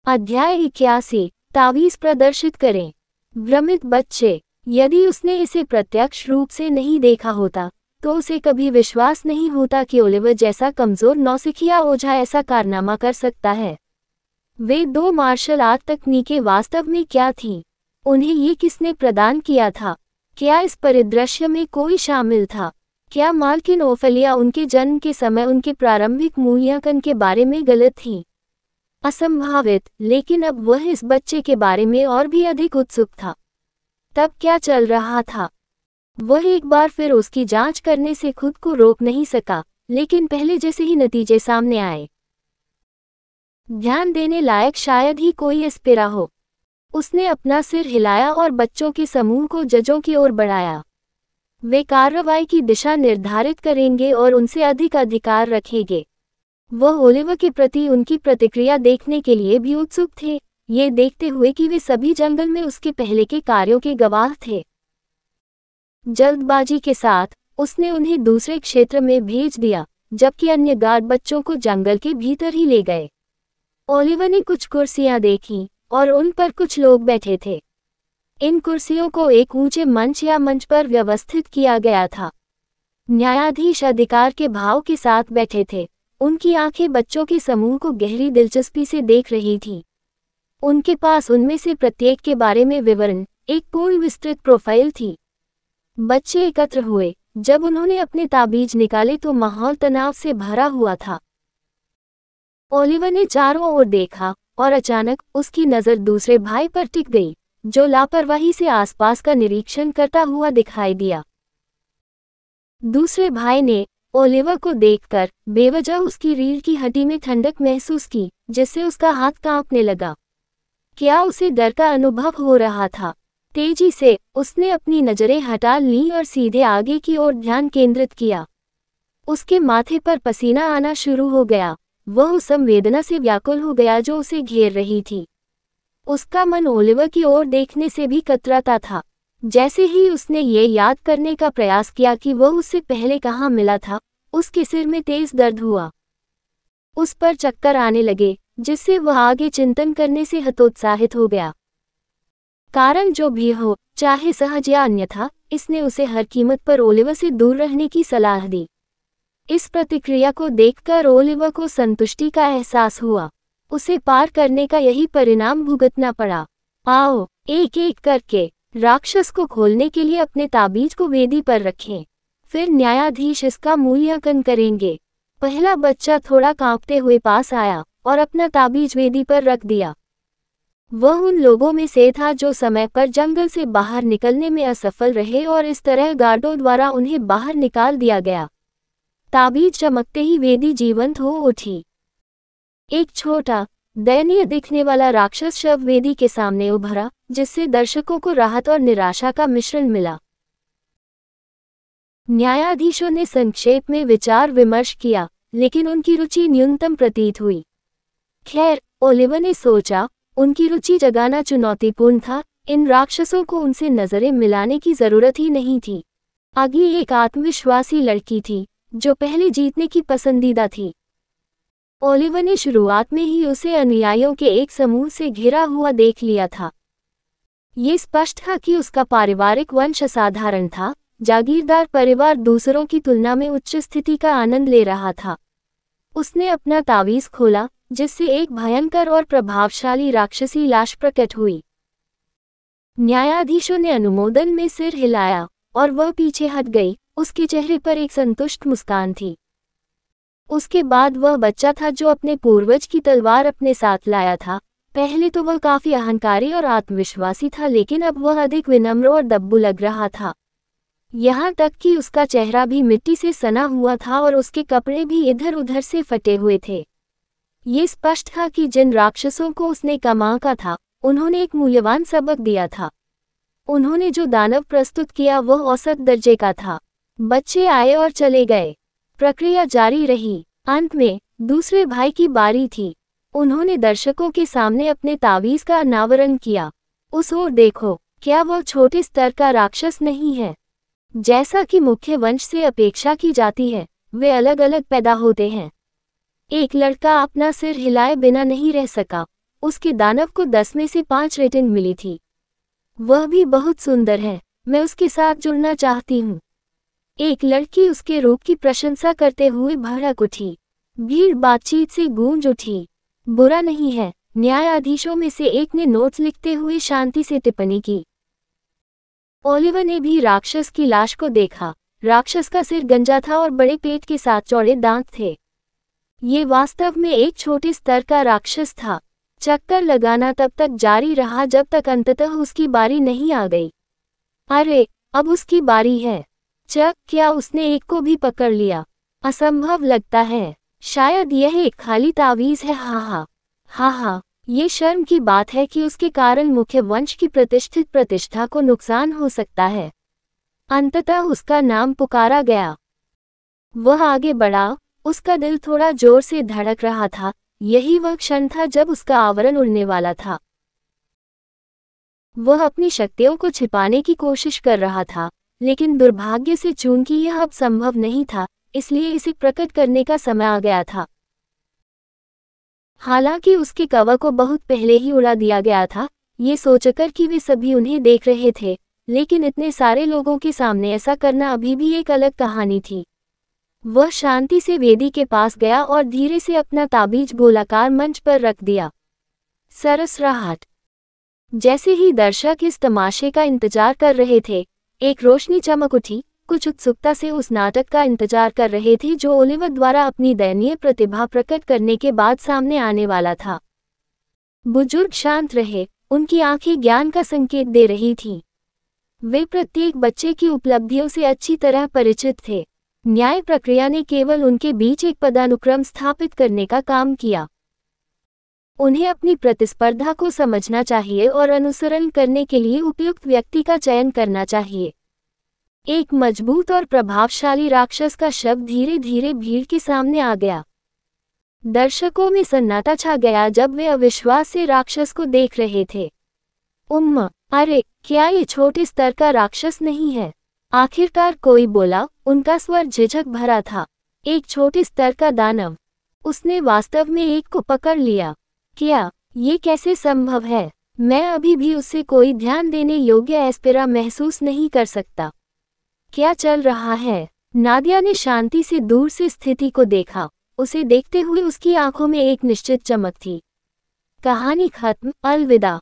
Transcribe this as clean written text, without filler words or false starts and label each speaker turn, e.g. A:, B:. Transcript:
A: अध्याय 81। तावीज़ प्रदर्शित करें। भ्रमित बच्चे। यदि उसने इसे प्रत्यक्ष रूप से नहीं देखा होता तो उसे कभी विश्वास नहीं होता कि ओलिवर जैसा कमज़ोर नौसिखिया ओझा ऐसा कारनामा कर सकता है। वे दो मार्शल आर्ट तकनीकें वास्तव में क्या थीं? उन्हें ये किसने प्रदान किया था? क्या इस परिदृश्य में कोई शामिल था? क्या मालकिन ओफेलिया उनके जन्म के समय उनके प्रारंभिक मूल्यांकन के बारे में गलत थी? असंभावित, लेकिन अब वह इस बच्चे के बारे में और भी अधिक उत्सुक था। तब क्या चल रहा था? वह एक बार फिर उसकी जांच करने से खुद को रोक नहीं सका, लेकिन पहले जैसे ही नतीजे सामने आए। ध्यान देने लायक शायद ही कोई एस्पेरा हो। उसने अपना सिर हिलाया और बच्चों के समूह को जजों की ओर बढ़ाया। वे कार्रवाई की दिशा निर्धारित करेंगे और उनसे अधिक अधिकार रखेंगे। वह ओलिवर के प्रति उनकी प्रतिक्रिया देखने के लिए भी उत्सुक थे, ये देखते हुए कि वे सभी जंगल में उसके पहले के कार्यों के गवाह थे। जल्दबाजी के साथ उसने उन्हें दूसरे क्षेत्र में भेज दिया, जबकि अन्य गार्ड बच्चों को जंगल के भीतर ही ले गए। ओलिवर ने कुछ कुर्सियां देखीं और उन पर कुछ लोग बैठे थे। इन कुर्सियों को एक ऊंचे मंच या मंच पर व्यवस्थित किया गया था। न्यायाधीश अधिकार के भाव के साथ बैठे थे। उनकी आंखें बच्चों के समूह को गहरी दिलचस्पी से देख रही थीं। उनके पास उनमें से प्रत्येक के बारे में विवरण, एक पूर्ण विस्तृत प्रोफाइल थी। बच्चे एकत्र हुए। जब उन्होंने अपने ताबीज निकाले तो माहौल तनाव से भरा हुआ था। ओलिवर ने चारों ओर देखा और अचानक उसकी नज़र दूसरे भाई पर टिक गई, जो लापरवाही से आसपास का निरीक्षण करता हुआ दिखाई दिया। दूसरे भाई ने ओलिवर को देखकर बेवजह उसकी रीढ़ की हड्डी में ठंडक महसूस की, जिससे उसका हाथ कांपने लगा। क्या उसे डर का अनुभव हो रहा था? तेजी से उसने अपनी नज़रें हटा लीं और सीधे आगे की ओर ध्यान केंद्रित किया। उसके माथे पर पसीना आना शुरू हो गया। वह उस संवेदना से व्याकुल हो गया जो उसे घेर रही थी। उसका मन ओलिवर की ओर देखने से भी कतराता था। जैसे ही उसने ये याद करने का प्रयास किया कि वह उससे पहले कहाँ मिला था, उसके सिर में तेज दर्द हुआ। उस पर चक्कर आने लगे, जिससे वह आगे चिंतन करने से हतोत्साहित हो गया। कारण जो भी हो, चाहे सहज या अन्यथा, इसने उसे हर कीमत पर ओलिवर से दूर रहने की सलाह दी। इस प्रतिक्रिया को देखकर ओलिवर को संतुष्टि का एहसास हुआ। उसे पार करने का यही परिणाम भुगतना पड़ा। आओ, एक एक करके राक्षस को खोलने के लिए अपने ताबीज को वेदी पर रखें। फिर न्यायाधीश इसका मूल्यांकन करेंगे। पहला बच्चा थोड़ा कांपते हुए पास आया और अपना ताबीज वेदी पर रख दिया। वह उन लोगों में से था जो समय पर जंगल से बाहर निकलने में असफल रहे और इस तरह गार्डों द्वारा उन्हें बाहर निकाल दिया गया। ताबीज चमकते ही वेदी जीवंत हो उठी। एक छोटा, दयनीय दिखने वाला राक्षस शव वेदी के सामने उभरा, जिससे दर्शकों को राहत और निराशा का मिश्रण मिला। न्यायाधीशों ने संक्षेप में विचार विमर्श किया, लेकिन उनकी रुचि न्यूनतम प्रतीत हुई। खैर, ओलिवर ने सोचा, उनकी रुचि जगाना चुनौतीपूर्ण था। इन राक्षसों को उनसे नजरें मिलाने की जरूरत ही नहीं थी। अगली एक आत्मविश्वासी लड़की थी, जो पहले जीतने की पसंदीदा थी। ओलिवर ने शुरुआत में ही उसे अनुयायियों के एक समूह से घिरा हुआ देख लिया था। ये स्पष्ट था कि उसका पारिवारिक वंश असाधारण था। जागीरदार परिवार दूसरों की तुलना में उच्च स्थिति का आनंद ले रहा था। उसने अपना तावीज़ खोला, जिससे एक भयंकर और प्रभावशाली राक्षसी लाश प्रकट हुई। न्यायाधीशों ने अनुमोदन में सिर हिलाया और वह पीछे हट गई। उसके चेहरे पर एक संतुष्ट मुस्कान थी। उसके बाद वह बच्चा था जो अपने पूर्वज की तलवार अपने साथ लाया था। पहले तो वह काफी अहंकारी और आत्मविश्वासी था, लेकिन अब वह अधिक विनम्र और दब्बू लग रहा था। यहाँ तक कि उसका चेहरा भी मिट्टी से सना हुआ था और उसके कपड़े भी इधर उधर से फटे हुए थे। ये स्पष्ट था कि जिन राक्षसों को उसने कम का था, उन्होंने एक मूल्यवान सबक दिया था। उन्होंने जो दानव प्रस्तुत किया वह औसत दर्जे का था। बच्चे आए और चले गए। प्रक्रिया जारी रही। अंत में दूसरे भाई की बारी थी। उन्होंने दर्शकों के सामने अपने तावीज़ का अनावरण किया। उस ओर देखो, क्या वह छोटे स्तर का राक्षस नहीं है? जैसा कि मुख्य वंश से अपेक्षा की जाती है, वे अलग अलग पैदा होते हैं। एक लड़का अपना सिर हिलाए बिना नहीं रह सका। उसके दानव को 10 में से 5 रेटिंग मिली थी। वह भी बहुत सुंदर है, मैं उसके साथ जुड़ना चाहती हूँ। एक लड़की उसके रूप की प्रशंसा करते हुए भड़क उठी। भीड़ बातचीत से गूंज उठी। बुरा नहीं है, न्यायाधीशों में से एक ने नोट्स लिखते हुए शांति से टिप्पणी की। ओलिवर ने भी राक्षस की लाश को देखा। राक्षस का सिर गंजा था और बड़े पेट के साथ चौड़े दांत थे। ये वास्तव में एक छोटे स्तर का राक्षस था। चक्कर लगाना तब तक जारी रहा जब तक अंततः उसकी बारी नहीं आ गई। अरे, अब उसकी बारी है। क्या उसने एक को भी पकड़ लिया? असंभव लगता है। शायद यह एक खाली तावीज़ है। हाँ, ये शर्म की बात है कि उसके कारण मुख्य वंश की प्रतिष्ठित प्रतिष्ठा को नुकसान हो सकता है। अंततः उसका नाम पुकारा गया। वह आगे बढ़ा, उसका दिल थोड़ा जोर से धड़क रहा था। यही वह क्षण था जब उसका आवरण उड़ने वाला था। वह अपनी शक्तियों को छिपाने की कोशिश कर रहा था, लेकिन दुर्भाग्य से चूंकि यह अब संभव नहीं था, इसलिए इसे प्रकट करने का समय आ गया था। हालांकि उसके कवच को बहुत पहले ही उड़ा दिया गया था, ये सोचकर कि वे सभी उन्हें देख रहे थे, लेकिन इतने सारे लोगों के सामने ऐसा करना अभी भी एक अलग कहानी थी। वह शांति से वेदी के पास गया और धीरे से अपना ताबीज गोलाकार मंच पर रख दिया। सरसराहट। जैसे ही दर्शक इस तमाशे का इंतजार कर रहे थे, एक रोशनी चमक उठी। कुछ उत्सुकता से उस नाटक का इंतजार कर रहे थे जो ओलिवर द्वारा अपनी दयनीय प्रतिभा प्रकट करने के बाद सामने आने वाला था। बुजुर्ग शांत रहे, उनकी आंखें ज्ञान का संकेत दे रही थीं। वे प्रत्येक बच्चे की उपलब्धियों से अच्छी तरह परिचित थे। न्याय प्रक्रिया ने केवल उनके बीच एक पदानुक्रम स्थापित करने का काम किया। उन्हें अपनी प्रतिस्पर्धा को समझना चाहिए और अनुसरण करने के लिए उपयुक्त व्यक्ति का चयन करना चाहिए। एक मजबूत और प्रभावशाली राक्षस का शव धीरे धीरे भीड़ के सामने आ गया। दर्शकों में सन्नाटा छा गया जब वे अविश्वास से राक्षस को देख रहे थे। अरे, क्या ये छोटे स्तर का राक्षस नहीं है? आखिरकार कोई बोला, उनका स्वर झिझक भरा था। एक छोटे स्तर का दानव। उसने वास्तव में एक को पकड़ लिया। क्या ये कैसे संभव है? मैं अभी भी उससे कोई ध्यान देने योग्य एस्पेरा महसूस नहीं कर सकता। क्या चल रहा है? नादिया ने शांति से दूर से स्थिति को देखा। उसे देखते हुए उसकी आंखों में एक निश्चित चमक थी। कहानी खत्म। अलविदा।